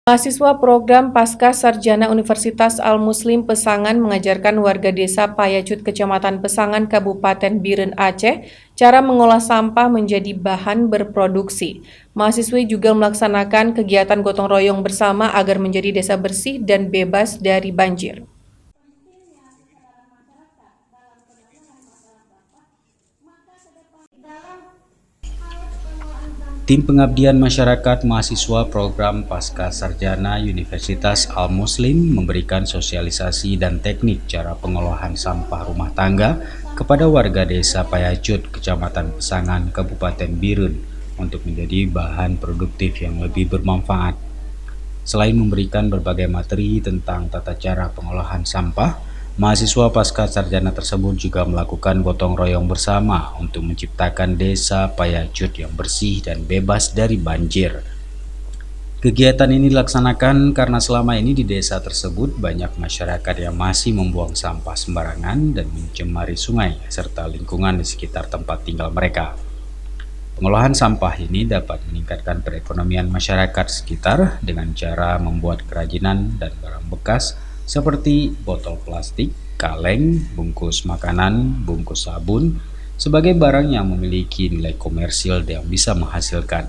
Mahasiswa program Pasca Sarjana Universitas Al-Muslim Pesangan mengajarkan warga desa Payacut, Kecamatan Pesangan, Kabupaten Biren, Aceh, cara mengolah sampah menjadi bahan berproduksi. Mahasiswi juga melaksanakan kegiatan gotong royong bersama agar menjadi desa bersih dan bebas dari banjir. Tim Pengabdian Masyarakat Mahasiswa Program Pasca Sarjana Universitas Al-Muslim memberikan sosialisasi dan teknik cara pengolahan sampah rumah tangga kepada warga desa Payacut, Kecamatan Pesangan, Kabupaten Biren untuk menjadi bahan produktif yang lebih bermanfaat. Selain memberikan berbagai materi tentang tata cara pengolahan sampah, mahasiswa pasca sarjana tersebut juga melakukan gotong royong bersama untuk menciptakan desa Payacut yang bersih dan bebas dari banjir. Kegiatan ini dilaksanakan karena selama ini di desa tersebut banyak masyarakat yang masih membuang sampah sembarangan dan mencemari sungai serta lingkungan di sekitar tempat tinggal mereka. Pengolahan sampah ini dapat meningkatkan perekonomian masyarakat sekitar dengan cara membuat kerajinan dan barang bekas seperti botol plastik, kaleng, bungkus makanan, bungkus sabun, sebagai barang yang memiliki nilai komersil yang bisa menghasilkan.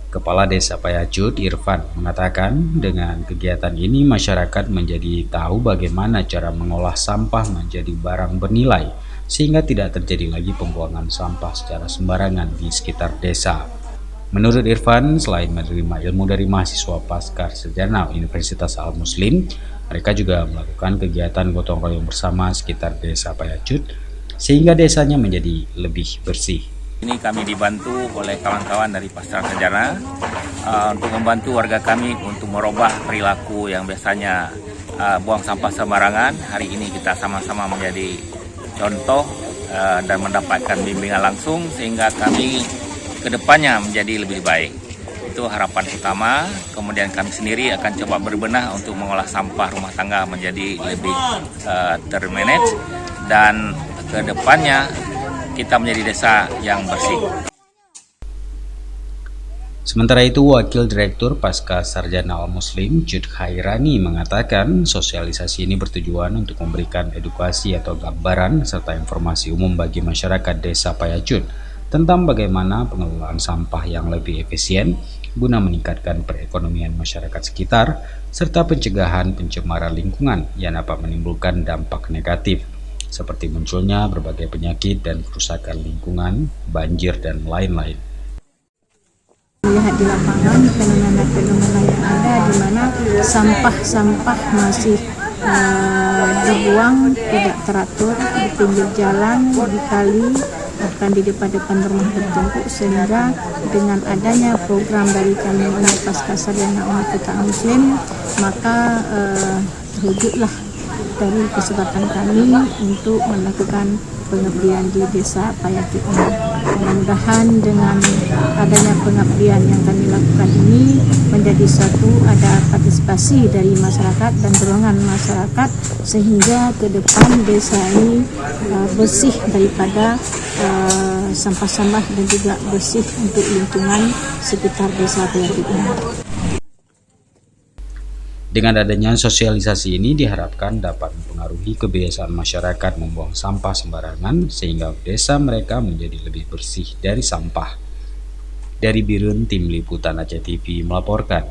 Kepala Desa Payacut, Irfan, mengatakan dengan kegiatan ini masyarakat menjadi tahu bagaimana cara mengolah sampah menjadi barang bernilai, sehingga tidak terjadi lagi pembuangan sampah secara sembarangan di sekitar desa. Menurut Irfan, selain menerima ilmu dari mahasiswa pasca sarjana Universitas Al-Muslim, mereka juga melakukan kegiatan gotong royong bersama sekitar desa Payacut, sehingga desanya menjadi lebih bersih. Ini kami dibantu oleh kawan-kawan dari pasca sarjana untuk membantu warga kami untuk merubah perilaku yang biasanya buang sampah sembarangan. Hari ini kita sama-sama menjadi contoh dan mendapatkan bimbingan langsung sehingga kami kedepannya menjadi lebih baik. Itu harapan utama. Kemudian kami sendiri akan coba berbenah untuk mengolah sampah rumah tangga menjadi lebih termanage dan kedepannya kita menjadi desa yang bersih. Sementara itu, Wakil Direktur Pasca Sarjana Al-Muslim, Jud Khairani, mengatakan sosialisasi ini bertujuan untuk memberikan edukasi atau gambaran serta informasi umum bagi masyarakat desa Payacut tentang bagaimana pengelolaan sampah yang lebih efisien guna meningkatkan perekonomian masyarakat sekitar serta pencegahan pencemaran lingkungan yang dapat menimbulkan dampak negatif seperti munculnya berbagai penyakit dan kerusakan lingkungan, banjir, dan lain-lain. Melihat di lapangan fenomena-fenomena yang ada di mana sampah-sampah masih dibuang tidak teratur di pinggir jalan, di kali, bahkan di depan-depan rumah bertumpuk, sehingga dengan adanya program dari kami Pasca Sarjana Universitas Muslim, maka terwujudlah dari kesempatan kami untuk melakukan pengabdian di desa Payacut ini. Mudah-mudahan dengan adanya pengabdian yang kami lakukan ini menjadi satu ada partisipasi dari masyarakat dan dorongan masyarakat sehingga ke depan desa ini bersih daripada sampah-sampah dan juga bersih untuk lingkungan sekitar desa Payacut ini. Dengan adanya sosialisasi ini diharapkan dapat mempengaruhi kebiasaan masyarakat membuang sampah sembarangan sehingga desa mereka menjadi lebih bersih dari sampah. Dari Biren, Tim Liputan Aceh TV melaporkan.